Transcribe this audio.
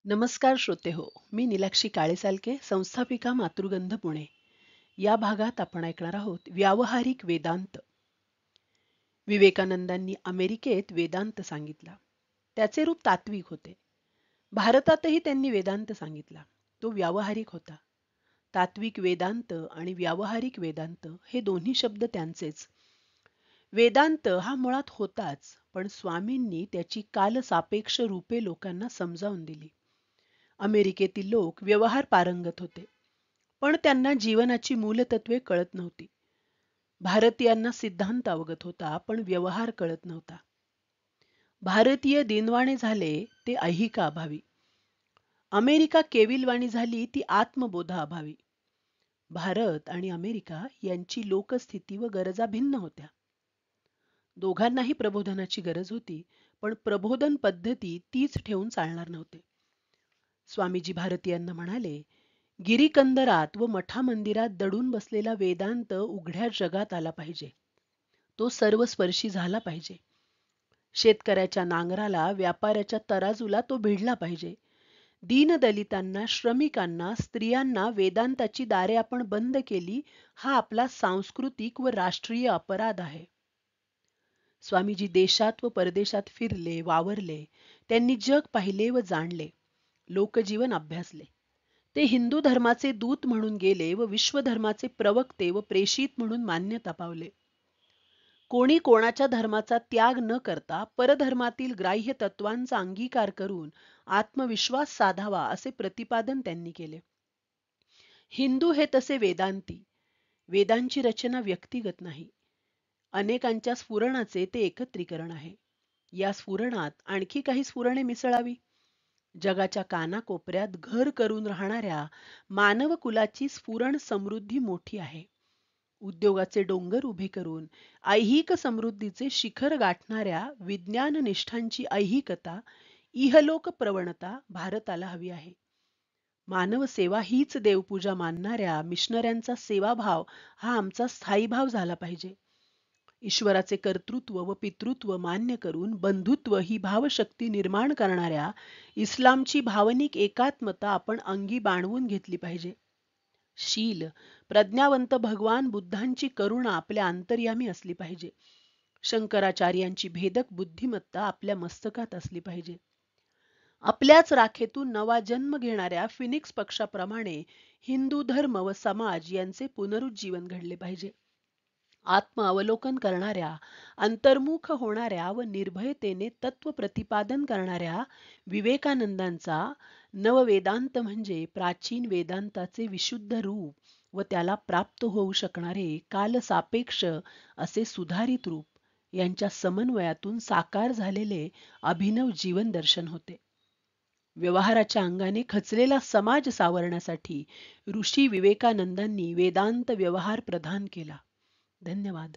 नमस्कार श्रोते हो, मी नीलाक्षी काळेसालके, संस्थापिका मातृगंध पुणे. या भागात आपण ऐकणार आहोत व्यावहारिक वेदांत. विवेकानंदांनी अमेरिकेत वेदांत सांगितला. त्याचे रूप तात्विक होते. भारतातही त्यांनी वेदांत सांगितला. तो व्यावहारिक होता. तात्विक वेदांत आणि व्यावहारिक वेदांत हे दोन्ही शब्द त्यांचेच. वेदांत हा मुळात होताच, पण स्वामींनी त्याची कालसापेक्ष रूपे लोकांना समजावून दिली. अमेरिकेतील लोक व्यवहार पारंगत होते, पण त्यांना जीवनाची मूलतत्वे कळत नव्हती. भारतीयांना सिद्धांत अवगत होता, पण व्यवहार कळत नव्हता. भारतीय दिनवाणे झाले ते ऐहिकाअभावी. अमेरिका केविलवाणी झाली ती आत्मबोधाअभावी. भारत आणि अमेरिका यांची लोकस्थिती व गरजा भिन्न होत्या. दोघांनाही प्रबोधनाची गरज होती, पण प्रबोधन पद्धती तीच ठेवून चालणार नव्हते. स्वामीजी भारतीयांना म्हणाले, गिरीकंदरात व मठामंदिरात दडून बसलेला वेदांत उघड्या जगात आला पाहिजे. तो सर्वस्पर्शी झाला पाहिजे. शेतकऱ्याच्या नांगराला, व्यापाऱ्याच्या तराजूला तो भिडला पाहिजे. दीनदलितांना, श्रमिकांना, स्त्रियांना वेदांताची दारे आपण बंद केली, हा आपला सांस्कृतिक व राष्ट्रीय अपराध आहे. स्वामीजी देशात व परदेशात फिरले, वावरले. त्यांनी जग पाहिले व जाणले. लोकजीवन अभ्यासले. ते हिंदू धर्माचे दूत म्हणून गेले व विश्वधर्माचे प्रवक्ते व प्रेषित म्हणून मान्यता पावले. कोणी कोणाच्या धर्माचा त्याग न करता परधर्मातील ग्राह्य तत्वांचा अंगीकार करून आत्मविश्वास साधावा असे प्रतिपादन त्यांनी केले. हिंदू हे तसे वेदांती. वेदांची रचना व्यक्तिगत नाही, अनेकांच्या स्फुरणाचे ते एकत्रीकरण आहे. या स्फुरणात आणखी काही स्फुरणे मिसळावी. जगाच्या कानाकोपऱ्यात घर करून राहणाऱ्या मानव कुलाची स्फुरण समृद्धी मोठी आहे. उद्योगाचे डोंगर उभे करून ऐहिक समृद्धीचे शिखर गाठणाऱ्या विज्ञाननिष्ठांची ऐहिकता, इहलोक प्रवणता भारताला हवी आहे. मानव सेवा हीच देवपूजा मानणाऱ्या मिशनऱ्यांचा सेवाभाव हा आमचा स्थायी भाव झाला पाहिजे. ईश्वराचे कर्तृत्व व पितृत्व मान्य करून बंधुत्व ही भावशक्ती निर्माण करणाऱ्या इस्लामची भावनिक एकात्मता आपण अंगी बाणवून घेतली पाहिजे. शील, प्रज्ञावंत भगवान बुद्धांची करुणा आपल्या अंतर्यामी असली पाहिजे. शंकराचार्यांची भेदक बुद्धिमत्ता आपल्या मस्तकात असली पाहिजे. आपल्याच राखेतून नवा जन्म घेणाऱ्या फिनिक्स पक्षाप्रमाणे हिंदू धर्म व समाज यांचे पुनरुज्जीवन घडले पाहिजे. आत्मअवलोकन करणाऱ्या, अंतर्मुख होणाऱ्या व निर्भयतेने तत्व प्रतिपादन करणाऱ्या विवेकानंदांचा नववेदांत म्हणजे प्राचीन वेदांताचे विशुद्ध रूप व त्याला प्राप्त होऊ शकणारे कालसापेक्ष असे सुधारित रूप यांच्या समन्वयातून साकार झालेले अभिनव जीवन दर्शन होते. व्यवहाराच्या अंगाने खचलेला समाज सावरण्यासाठी ऋषी विवेकानंदांनी वेदांत व्यवहार प्रदान केला. धन्यवाद.